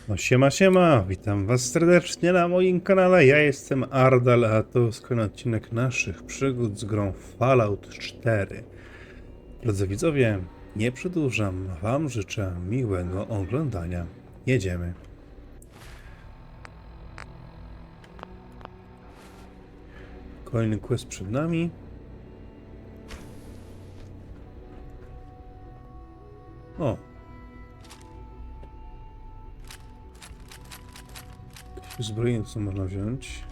No siema, siema, witam was serdecznie na moim kanale, ja jestem Ardal, a to jest kolejny odcinek naszych przygód z grą Fallout 4. Drodzy widzowie, nie przedłużam, wam życzę miłego oglądania. Jedziemy. Kolejny quest przed nami. O! Zbrojenie, co można wziąć.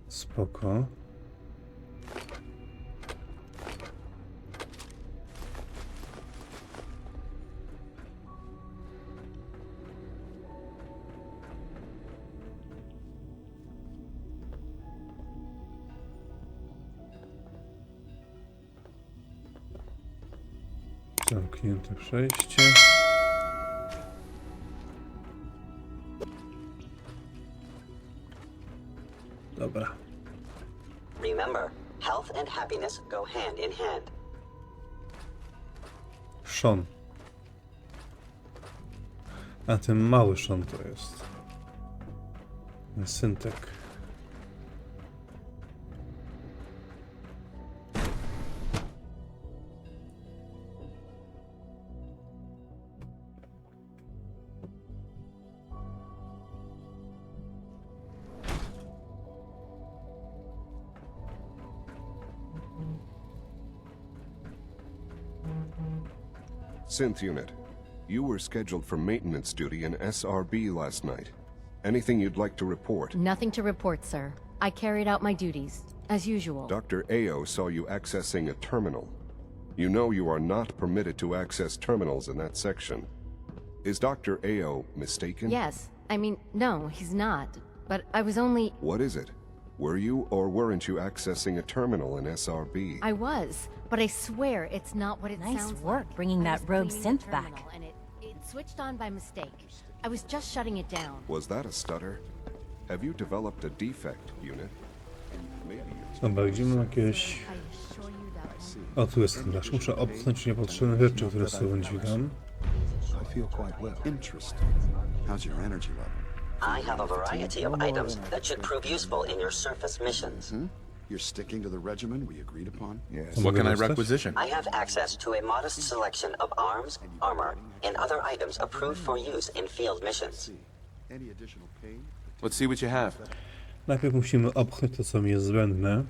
Spoko. Zamknięte przejście. Dobra. Remember, health and happiness go hand in hand. Sean. A ten mały Sean to jest. Ten syntek. Synth unit, you were scheduled for maintenance duty in SRB last night. Anything you'd like to report? Nothing to report, sir. I carried out my duties, as usual. Dr. Ao saw you accessing a terminal. You know you are not permitted to access terminals in that section. Is Dr. Ao mistaken? Yes. I mean, no, he's not. But I was only... What is it? Were you or weren't you accessing a terminal in SRB? I was, but I swear it's not what it Nice sounds work like. bringing I that was rogue cleaning the synth back. terminal, and it switched on by mistake. I was just shutting it down. Was that a stutter? Have you developed a defect, unit? Maybe you... Dobra, widzimy jakieś... I assure you that... O, tu jest flash. Muszę opchnąć niepotrzebne rzeczy, które sobie dźwigam. I feel quite well. Interesting. How's your energy level? I have a variety of items that should prove useful in your surface missions. You're sticking to the regimen we agreed upon? Yes. Co What mogę can I dostać? requisition? I have access to a modest selection of arms, armor, and other items approved for use in field missions. Any additional pain? Let's see what you have. Najpierw musimy opchnąć to, co mi jest zbędne.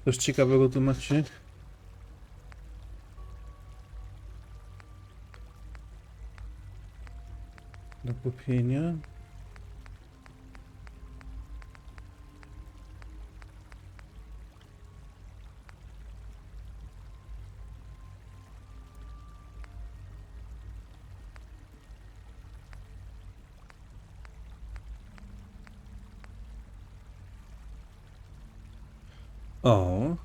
Coś ciekawego tu macie? Do kupienia. O.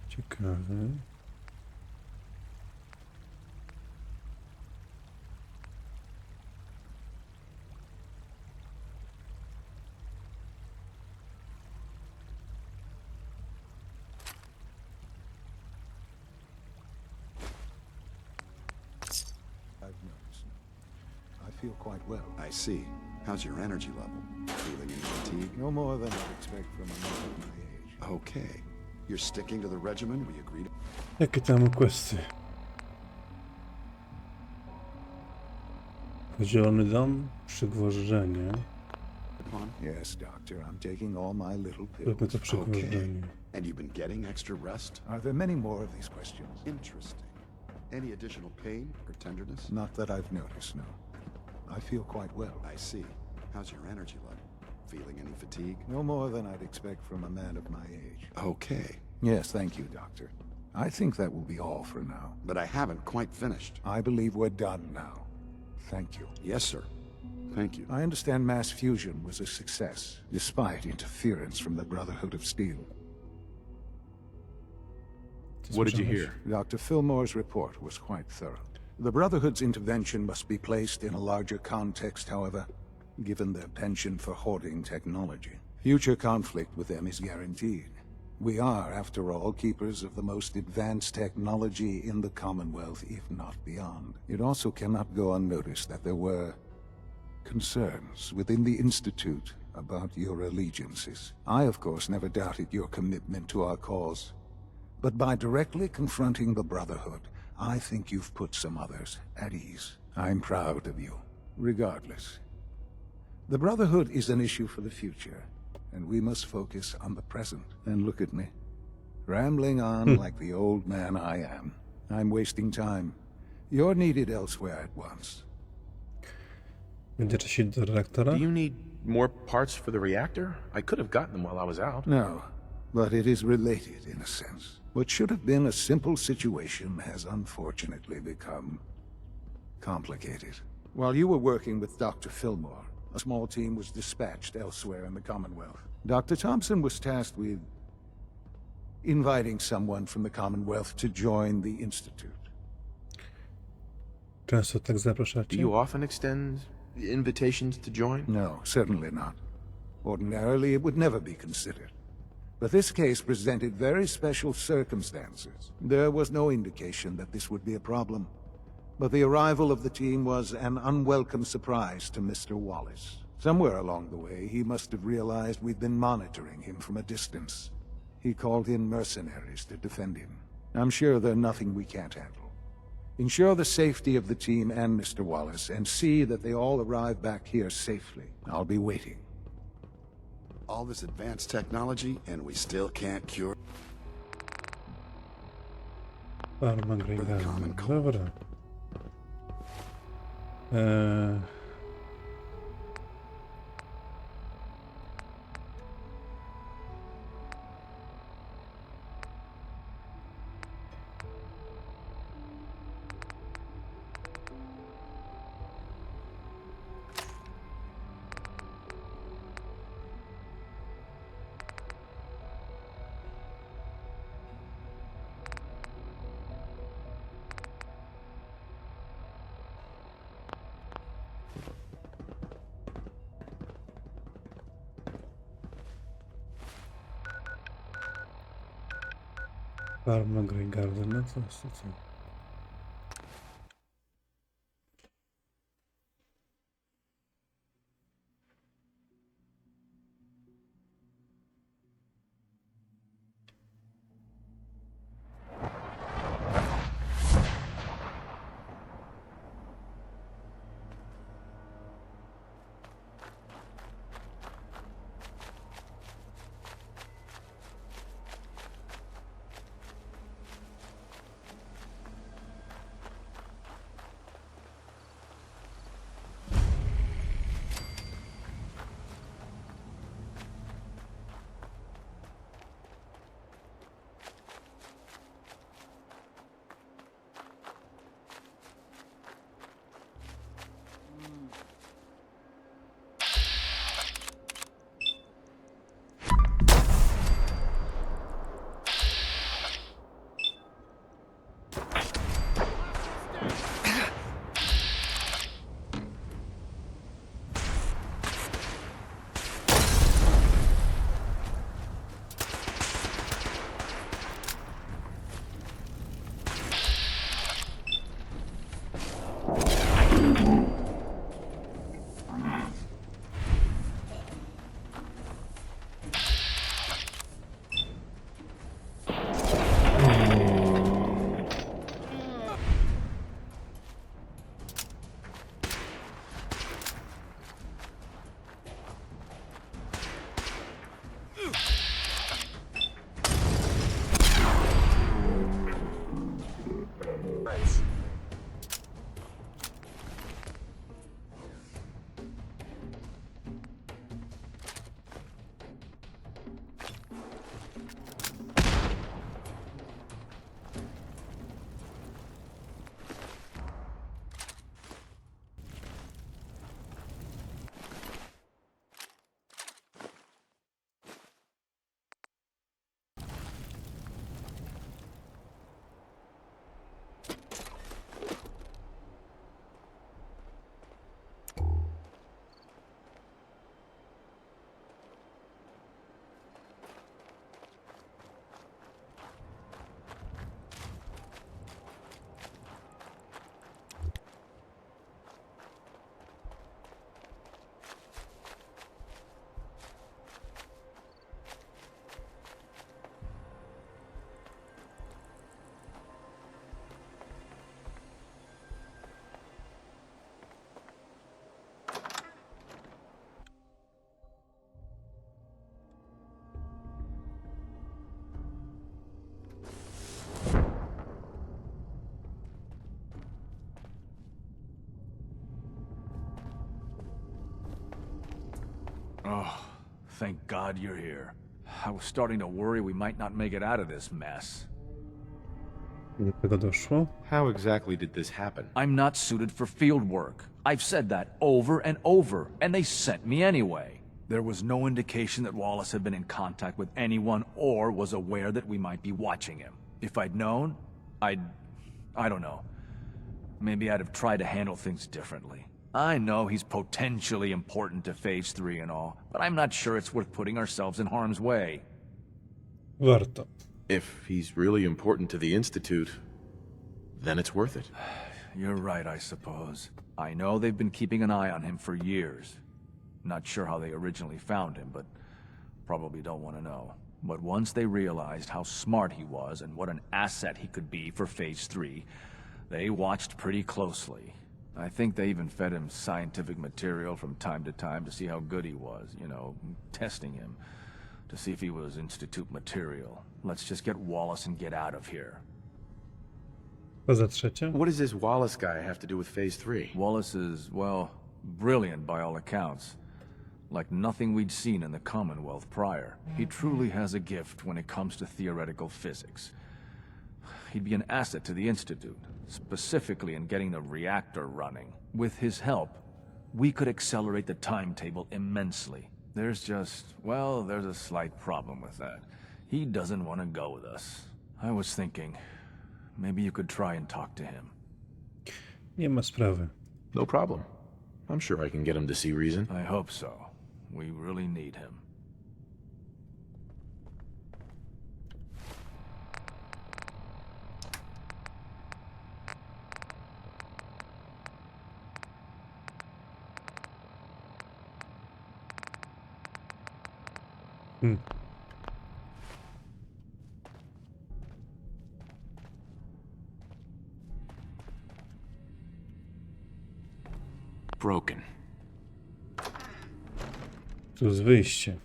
Ciekawe. feel quite well. I see. How's your energy level? Feeling any fatigue? No more than I'd expect from a man of my age. Okay. You're sticking to the regimen we agreed? Jakie tam questy? Zielony dom, przygwożdżenie. upon? Yes, Doctor. I'm taking all my little Róbmy pills. to przygwożdżenie. And you've been getting extra rest? Are there many more of these questions? Interesting. Any additional pain or tenderness? Not that I've noticed, no. I feel quite well. I see. How's your energy level? Feeling any fatigue? No more than I'd expect from a man of my age. Okay. Yes, thank you, Doctor. I think that will be all for now. But I haven't quite finished. I believe we're done now. Thank you. Yes, sir. Thank you. I understand mass fusion was a success, despite interference from the Brotherhood of Steel. What did you hear? Dr. Fillmore's report was quite thorough. The Brotherhood's intervention must be placed in a larger context, however, given their penchant for hoarding technology. Future conflict with them is guaranteed. We are, after all, keepers of the most advanced technology in the Commonwealth, if not beyond. It also cannot go unnoticed that there were concerns within the Institute about your allegiances. I, of course, never doubted your commitment to our cause. But by directly confronting the Brotherhood, I think you've put some others at ease. I'm proud of you, regardless. The Brotherhood is an issue for the future, and we must focus on the present. And look at me, rambling on like the old man I am. I'm wasting time. You're needed elsewhere at once. Będzie się do reaktora? Do you need more parts for the reactor? I could have gotten them while I was out. No, but it is related in a sense. What should have been a simple situation has unfortunately become complicated. While you were working with Dr. Fillmore, a small team was dispatched elsewhere in the Commonwealth. Dr. Thompson was tasked with inviting someone from the Commonwealth to join the Institute. Często tak Do zapraszacie? you often extend invitations to join? No, certainly not. Ordinarily, it would never be considered. But this case presented very special circumstances. There was no indication that this would be a problem. But the arrival of the team was an unwelcome surprise to Mr. Wallace. Somewhere along the way, he must have realized we'd been monitoring him from a distance. He called in mercenaries to defend him. I'm sure they're nothing we can't handle. Ensure the safety of the team and Mr. Wallace, and see that they all arrive back here safely. I'll be waiting. All this advanced technology, and we still can't cure... Farma Greygarden. common cold. Dobra. Farma Greygarden, no co? Oh, thank God you're here. I was starting to worry we might not make it out of this mess. Do tego doszło? How exactly did this happen? I'm not suited for field work. I've said that over and over, and they sent me anyway. There was no indication that Wallace had been in contact with anyone or was aware that we might be watching him. If I'd known, I don't know. Maybe I'd have tried to handle things differently. I know he's potentially important to Phase 3 and all, but I'm not sure it's worth putting ourselves in harm's way. Warto. If he's really important to the Institute, then it's worth it. You're right, I suppose. I know they've been keeping an eye on him for years. Not sure how they originally found him, but probably don't want to know. But once they realized how smart he was and what an asset he could be for Phase 3, they watched pretty closely. I think they even fed him scientific material from time to time to see how good he was, you know, testing him, to see if he was Institute material. Let's just get Wallace and get out of here. To za trzecie? What does this Wallace guy have to do with Phase 3? Wallace is, well, brilliant by all accounts. Like nothing we'd seen in the Commonwealth prior. He truly has a gift when it comes to theoretical physics. He'd be an asset to the Institute, specifically in getting the reactor running. With his help, we could accelerate the timetable immensely. There's just, well, there's a slight problem with that. He doesn't want to go with us. I was thinking, maybe you could try and talk to him. Nie ma sprawy. No problem. I'm sure I can get him to see reason. I hope so. We really need him. Broken. Tu jest wyjście.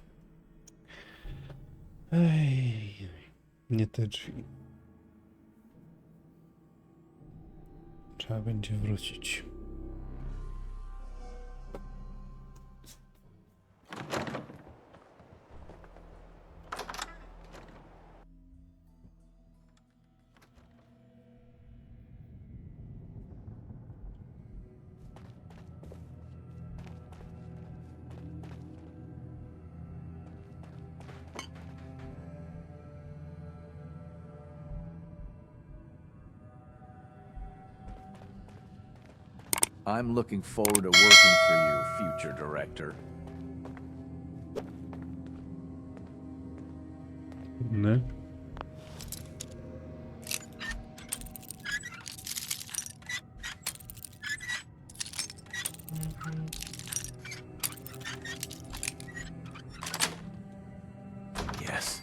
Ej, nie te drzwi. Trzeba będzie wrócić. I'm looking forward to working for you, future director. No. Yes.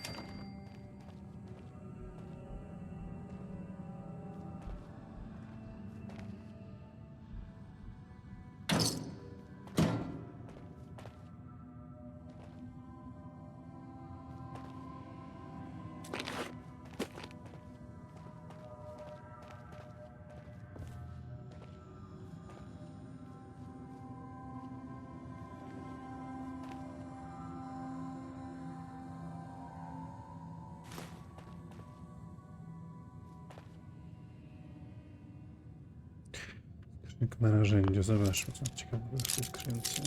Skrzynka narzędzia. Zobaczmy, co ciekawego w tej skrzynce.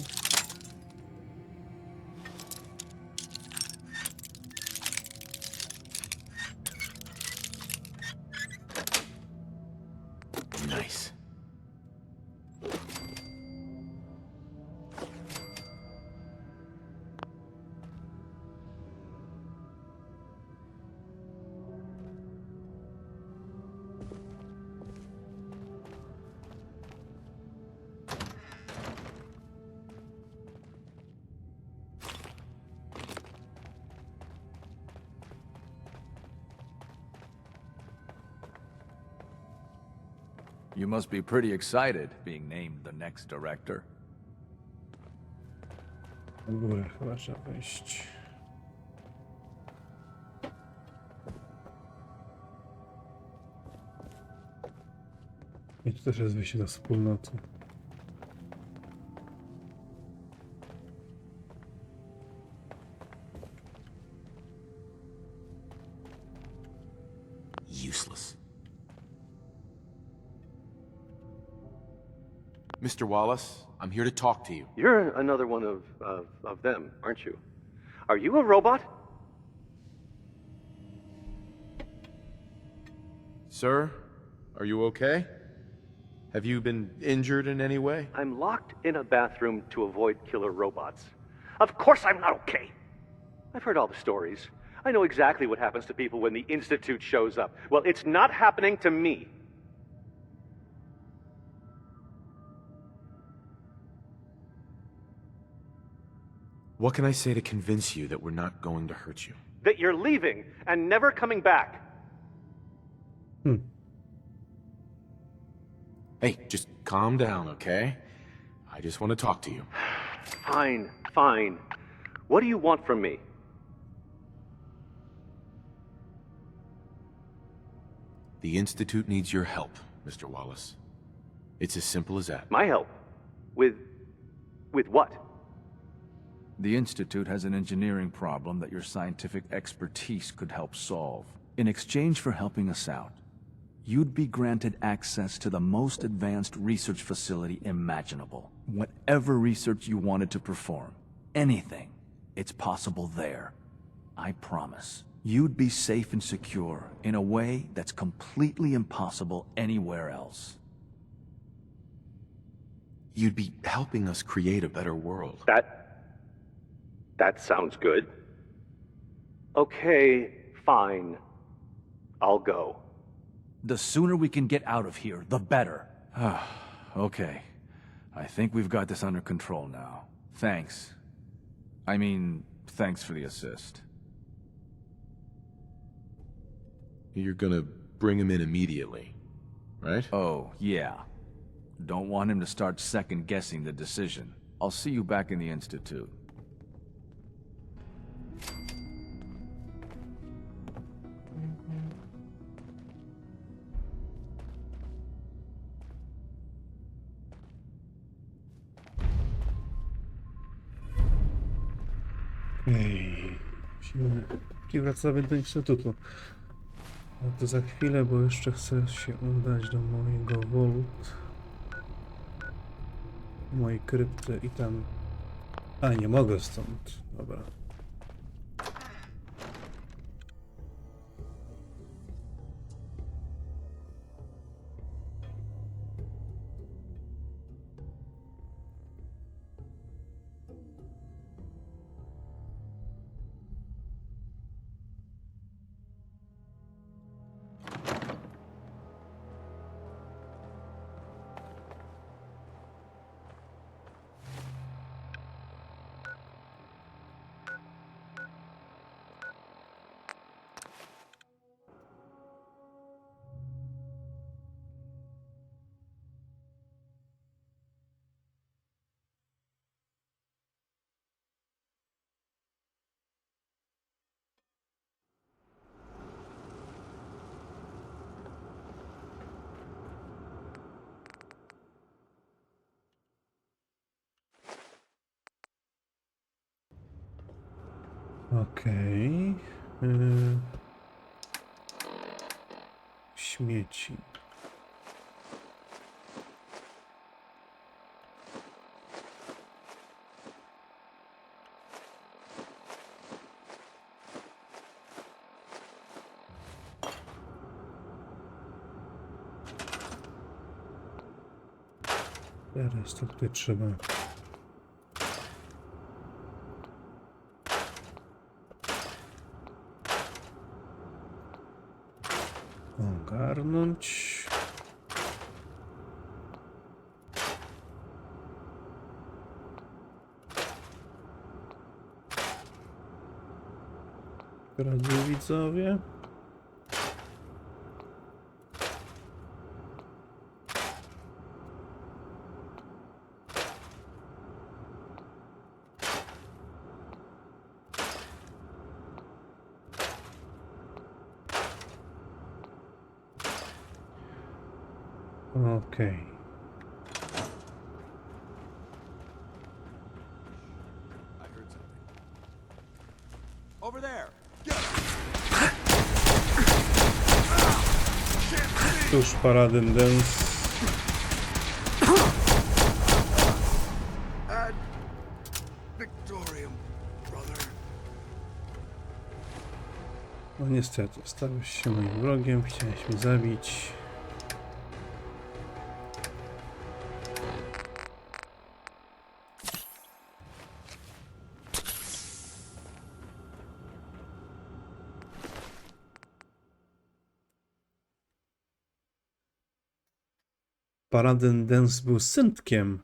Nice. You must be pretty excited being named the next director. Na górę chyba trzeba wejść. I tu też jest wyjście do wspólnoty. Mr. Wallace, I'm here to talk to you. You're another one of them, aren't you? Are you a robot? Sir, are you okay? Have you been injured in any way? I'm locked in a bathroom to avoid killer robots. Of course I'm not okay. I've heard all the stories. I know exactly what happens to people when the Institute shows up. Well, it's not happening to me. What can I say to convince you that we're not going to hurt you? That you're leaving and never coming back. Hey, just calm down, okay? I just want to talk to you. Fine, fine. What do you want from me? The Institute needs your help, Mr. Wallace. It's as simple as that. My help? With what? The Institute has an engineering problem that your scientific expertise could help solve. In exchange for helping us out, you'd be granted access to the most advanced research facility imaginable. Whatever research you wanted to perform, anything, it's possible there. I promise. You'd be safe and secure in a way that's completely impossible anywhere else. You'd be helping us create a better world. That sounds good. Okay, fine. I'll go. The sooner we can get out of here, the better. Okay. I think we've got this under control now. Thanks. I mean, thanks for the assist. You're gonna bring him in immediately, right? Oh, yeah. Don't want him to start second-guessing the decision. I'll see you back in the Institute. Musimy wracamy do Instytutu. No to za chwilę, bo jeszcze chcę się udać do mojego vault. Mojej krypty i tam... A, nie mogę stąd. Dobra. Okej. Śmieci. Teraz to tutaj trzeba. Ogarnąć. Drodzy widzowie. Okay. I heard something. Over there. Tuż Paladin Dance. No niestety, stałeś się moim wrogiem, chciałeś mnie zabić. Paladin Dance był syntkiem.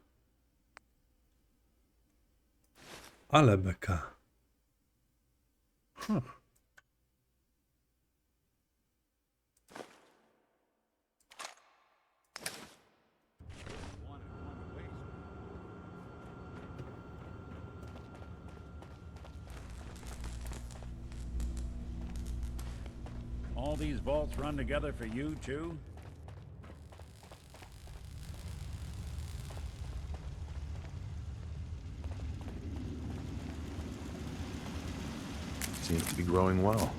Ale beka. All these vaults run together for you, too? Seems to be growing well.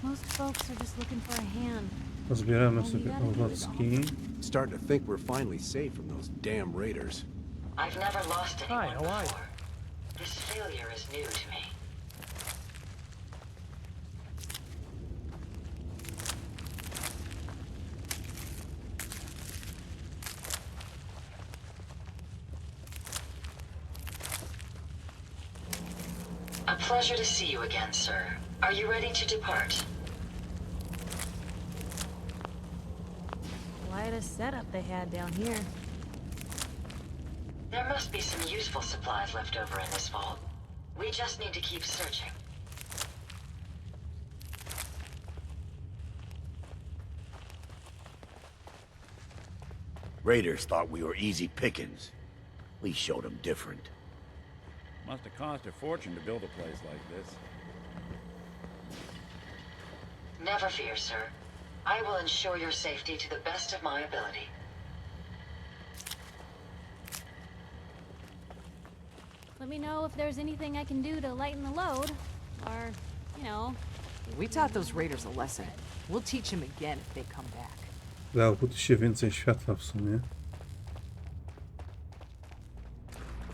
Most folks are just looking for a hand. Pozbieramy sobie owocki. Starting to think we're finally safe from those damn raiders. I've never lost anyone Hi, how are you? before. This failure is new to me. A pleasure to see you again, sir. Are you ready to depart? Quite a setup they had down here. There must be some useful supplies left over in this vault. We just need to keep searching. Raiders thought we were easy pickings. We showed them different. Must have cost a fortune to build a place like this. Never fear, sir. I will ensure your safety to the best of my ability. Let me know if there's anything I can do to lighten the load. Or, you know... We taught those raiders a lesson. We'll teach them again if they come back. Dałoby tu się więcej światła w sumie.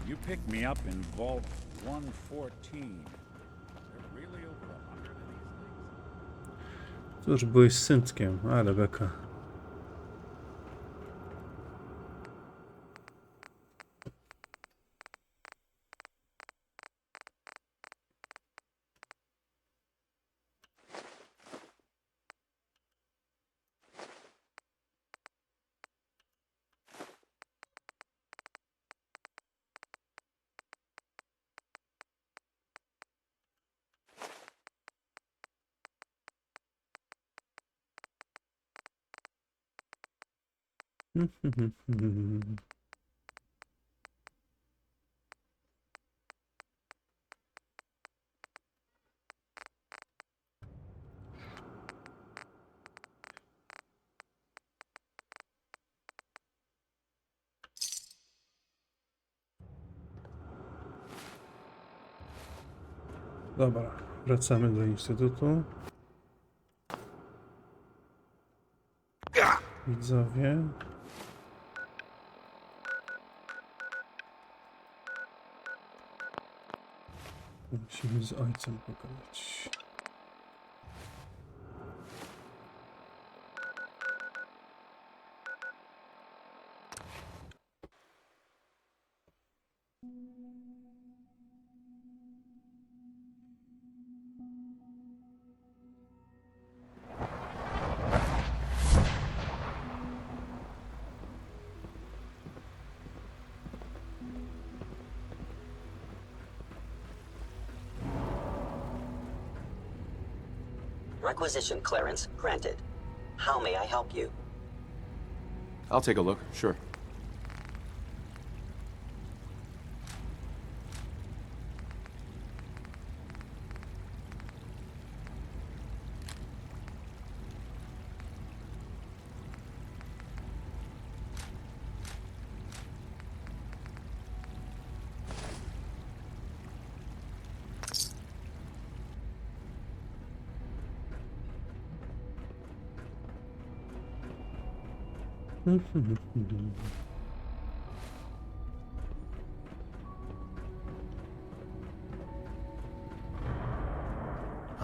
You picked me up in Vault 114. There really over 100 of these things? Tu już byłeś syntkiem, ale beka. Dobra, wracamy do instytutu. Widzowie. Musimy z ojcem pogadać. Requisition clearance granted. How may I help you? I'll take a look, sure.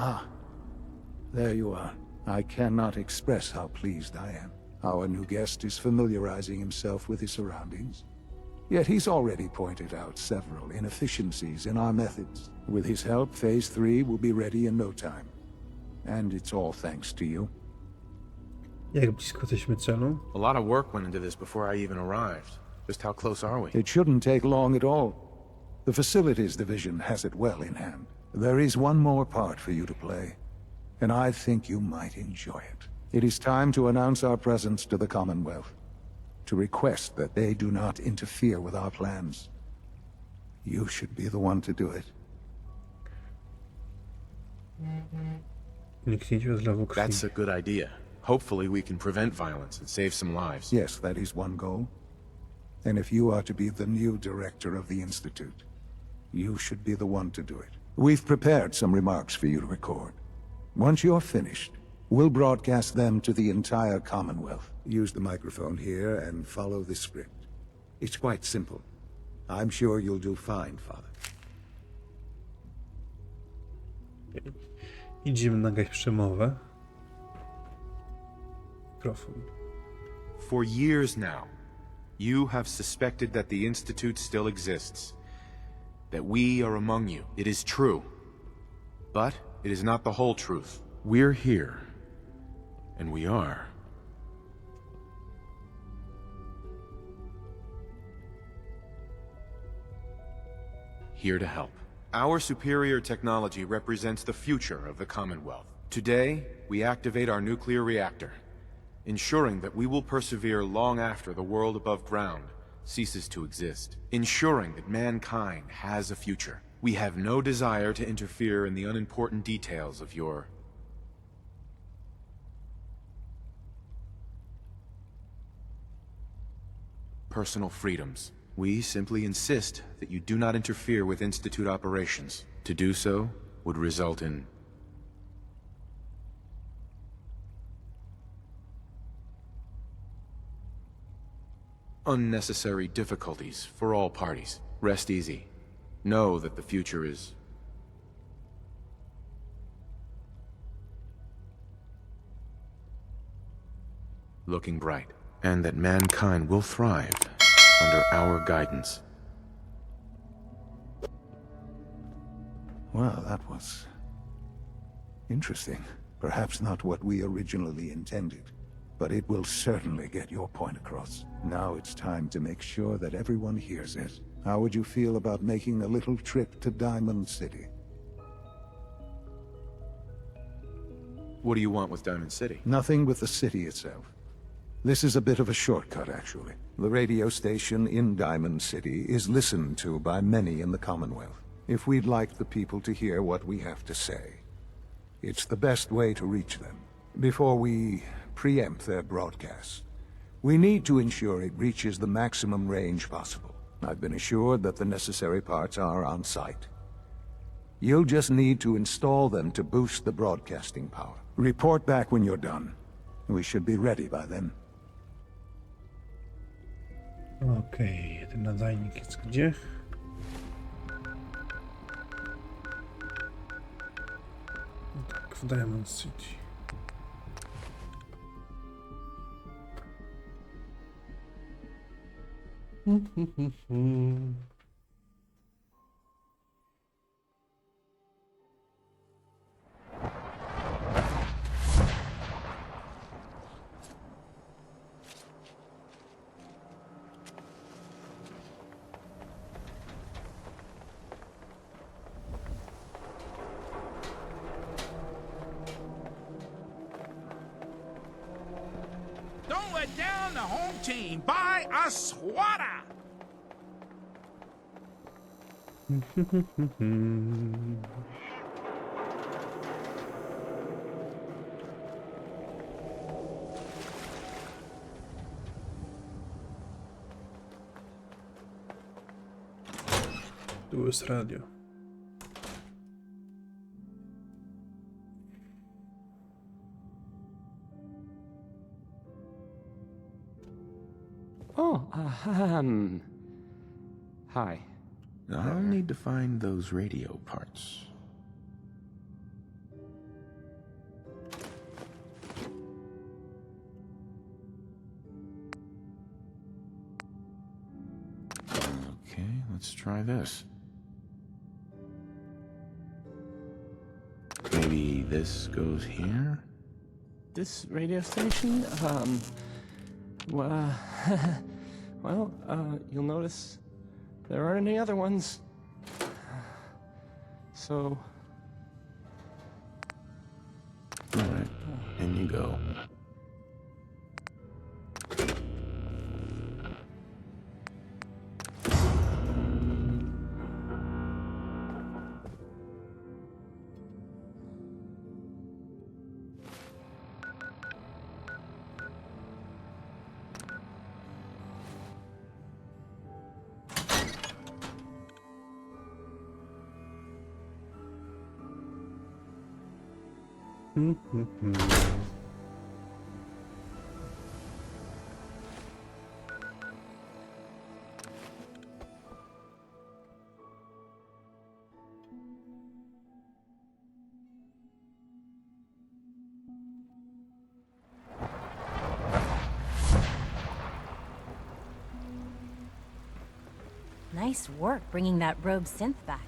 Ah, there you are. I cannot express how pleased I am. Our new guest is familiarizing himself with his surroundings. Yet he's already pointed out several inefficiencies in our methods. With his help, Phase 3 will be ready in no time. And it's all thanks to you. Jak blisko jesteśmy celu? A lot of work went into this before I even arrived. Just how close are we? It shouldn't take long at all. The Facilities Division has it well in hand. There is one more part for you to play, and I think you might enjoy it. It is time to announce our presence to the Commonwealth, to request that they do not interfere with our plans. You should be the one to do it. Uniknięcie rozlewu krwi. That's a good idea. Hopefully we can prevent violence and save some lives. Yes, that is one goal. And if you are to be the new director of the Institute, you should be the one to do it. We've prepared some remarks for you to record. Once you're finished, we'll broadcast them to the entire Commonwealth. Use the microphone here and follow the script. It's quite simple. I'm sure you'll do fine, Father. Idziemy nagrać przemowę. Mikrofon. For years now, you have suspected that the Institute still exists. That we are among you. It is true. But it is not the whole truth. We're here. And we are. Here to help. Our superior technology represents the future of the Commonwealth. Today, we activate our nuclear reactor, ensuring that we will persevere long after the world above ground ceases to exist, ensuring that mankind has a future. We have no desire to interfere in the unimportant details of your personal freedoms. We simply insist that you do not interfere with Institute operations. To do so would result in unnecessary difficulties for all parties. Rest easy. Know that the future is looking bright, and that mankind will thrive under our guidance. Well, that was interesting. Perhaps not what we originally intended, but it will certainly get your point across. Now it's time to make sure that everyone hears it. How would you feel about making a little trip to Diamond City? What do you want with Diamond City? Nothing with the city itself. This is a bit of a shortcut, actually. The radio station in Diamond City is listened to by many in the Commonwealth. If we'd like the people to hear what we have to say, it's the best way to reach them. Before we preempt their broadcast, we need to ensure it reaches the maximum range possible. I've been assured that the necessary parts are on site. You'll just need to install them to boost the broadcasting power. Report back when you're done. We should be ready by then. Okej, ten nadajnik jest gdzie? No tak, w Diamond City. Don't let down the home team. Buy a swatter. Tu jest radio. Oh, hi. I'll need to find those radio parts. Let's try this. Maybe this goes here? This radio station? Well, you'll notice there aren't any other ones. So... Alright, in you go. Nice work bringing that rogue synth back.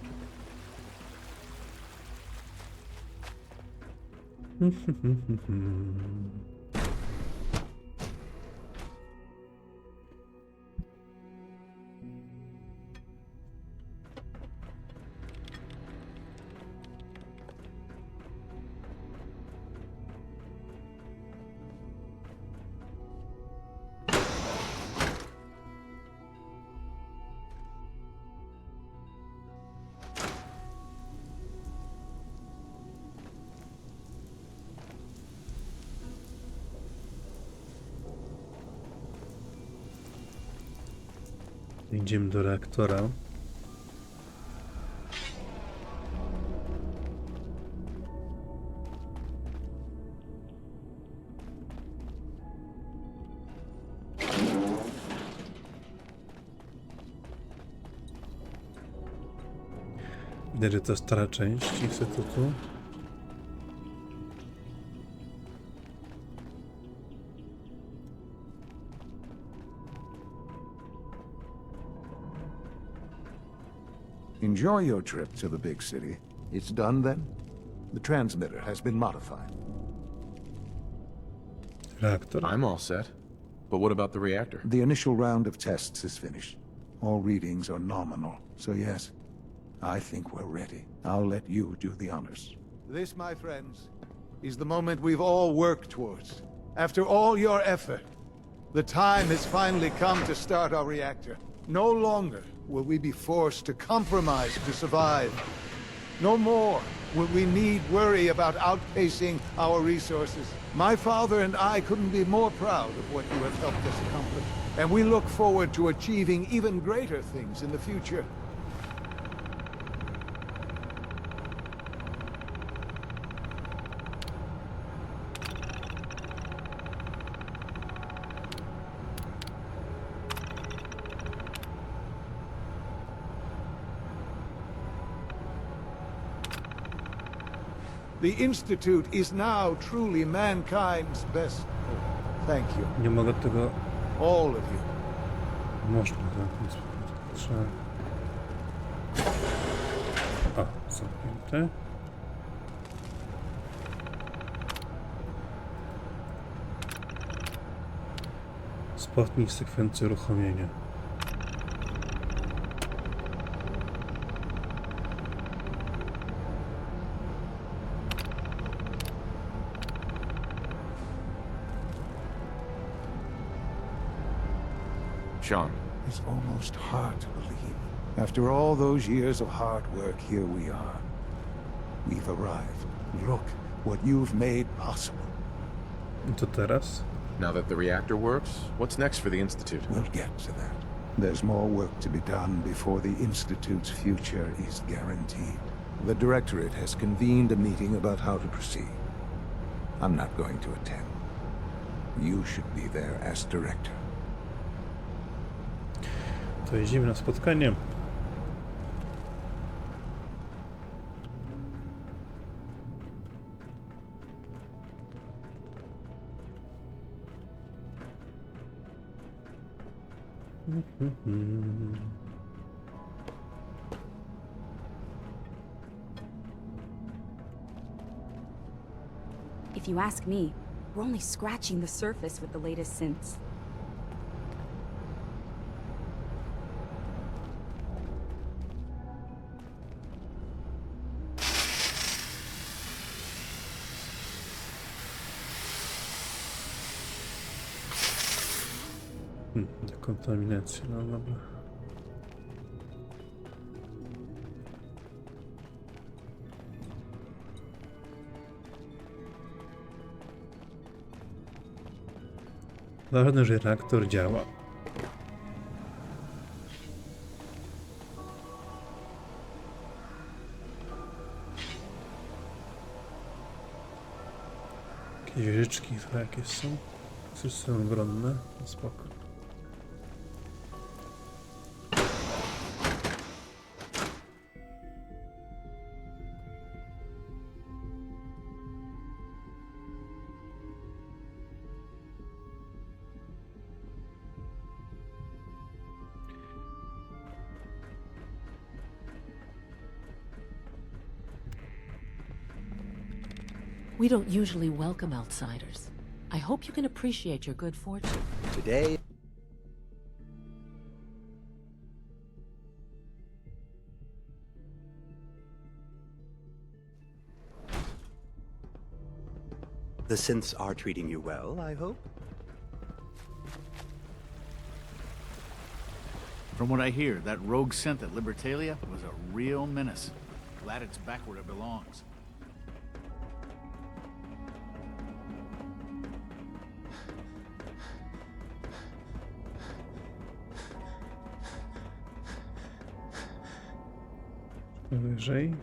Idziemy do reaktora. Widać, że to stara część instytutu. Enjoy your trip to the big city. It's done then? The transmitter has been modified. Reaktor? I'm all set. But what about the reactor? The initial round of tests is finished. All readings are nominal, so yes, I think we're ready. I'll let you do the honors. This, my friends, is the moment we've all worked towards. After all your effort, the time has finally come to start our reactor. No longer will we be forced to compromise to survive. No more will we need worry about outpacing our resources. My father and I couldn't be more proud of what you have helped us accomplish. And we look forward to achieving even greater things in the future. The Institute is now truly mankind's best hope. Thank you. Nie mogę tego... All of you. Można zamknąć. Trzeba... O, zamknięte. Spotnij sekwencję uruchomienia. Sean. It's almost hard to believe. After all those years of hard work, here we are. We've arrived. Look what you've made possible. To teraz? Now that the reactor works, what's next for the Institute? We'll get to that. There's more work to be done before the Institute's future is guaranteed. The Directorate has convened a meeting about how to proceed. I'm not going to attend. You should be there as Director. To jedziemy na spotkanie. If you ask me, we're only scratching the surface with the latest synths. Dekontaminacja, no dobra. Ważne, że reaktor działa. Jakieś wieżyczki to jakieś są? Systemy obronne? No spoko. We don't usually welcome outsiders. I hope you can appreciate your good fortune. Today... The synths are treating you well, I hope? From what I hear, that rogue synth at Libertalia was a real menace. Glad it's back where it belongs. Wyżej.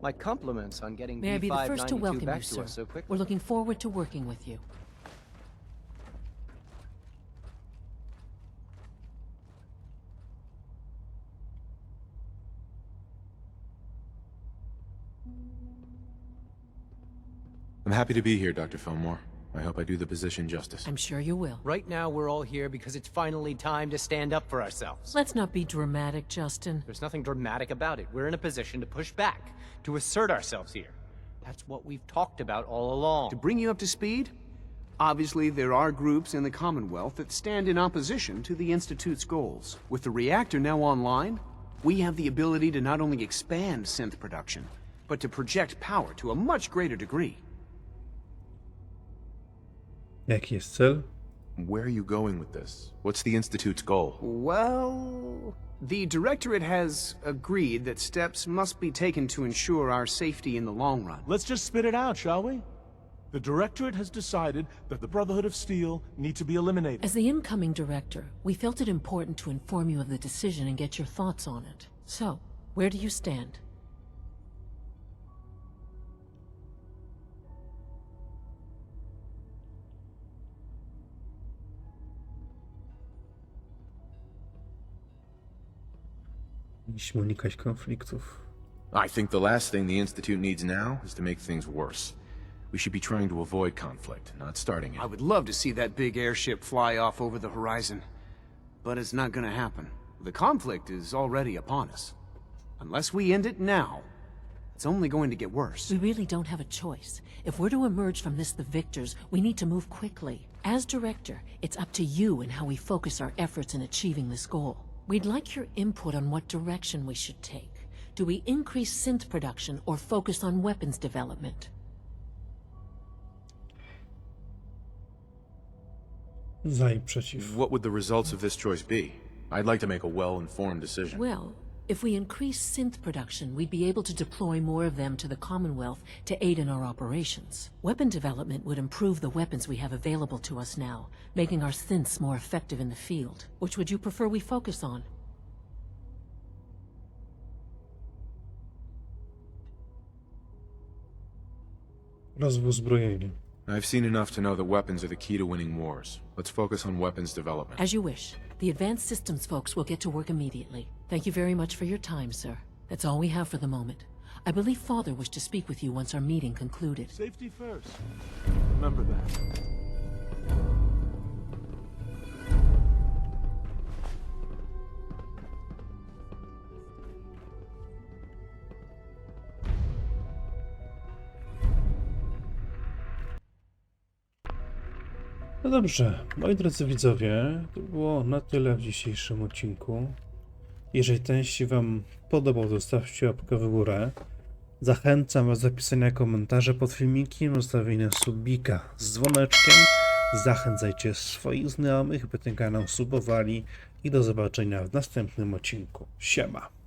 My compliments on getting May I be the first to B592 welcome you, back to sir. us so quickly. We're looking forward to working with you. I'm happy to be here, Dr. Fillmore. I hope I do the position justice. I'm sure you will. Right now, we're all here because it's finally time to stand up for ourselves. Let's not be dramatic, Justin. There's nothing dramatic about it. We're in a position to push back, to assert ourselves here. That's what we've talked about all along. To bring you up to speed, obviously there are groups in the Commonwealth that stand in opposition to the Institute's goals. With the reactor now online, we have the ability to not only expand synth production, but to project power to a much greater degree. Jaki jest cel? Where are you going with this? What's the Institute's goal? Well, the Directorate has agreed that steps must be taken to ensure our safety in the long run. Let's just spit it out, shall we? The Directorate has decided that the Brotherhood of Steel need to be eliminated. As the incoming director, we felt it important to inform you of the decision and get your thoughts on it. So, where do you stand? Powinniśmy unikać konfliktów. I think the last thing the Institute needs now is to make things worse. We should be trying to avoid conflict, not starting it. I would love to see that big airship fly off over the horizon, but it's not gonna happen. The conflict is already upon us. Unless we end it now, it's only going to get worse. We really don't have a choice. If we're to emerge from this the victors, we need to move quickly. As director, it's up to you and how we focus our efforts in achieving this goal. We'd like your input on what direction we should take. Do we increase synth production or focus on weapons development? Za i przeciw. What would the results of this choice be? I'd like to make a well-informed decision. Well, if we increase synth production, we'd be able to deploy more of them to the Commonwealth to aid in our operations. Weapon development would improve the weapons we have available to us now, making our synths more effective in the field. Which would you prefer we focus on? Rozwój uzbrojenia. I've seen enough to know that weapons are the key to winning wars. Let's focus on weapons development. As you wish. The advanced systems folks will get to work immediately. Thank you very much for your time, sir. That's all we have for the moment. I believe Father wished to speak with you once our meeting concluded. Safety first. Remember that. No dobrze, moi drodzy widzowie, to było na tyle w dzisiejszym odcinku. Jeżeli ten się Wam podobał, zostawcie łapkę w górę. Zachęcam Was do pisania komentarzy pod filmikiem, zostawienia subika z dzwoneczkiem. Zachęcajcie swoich znajomych, by ten kanał subowali i do zobaczenia w następnym odcinku. Siema!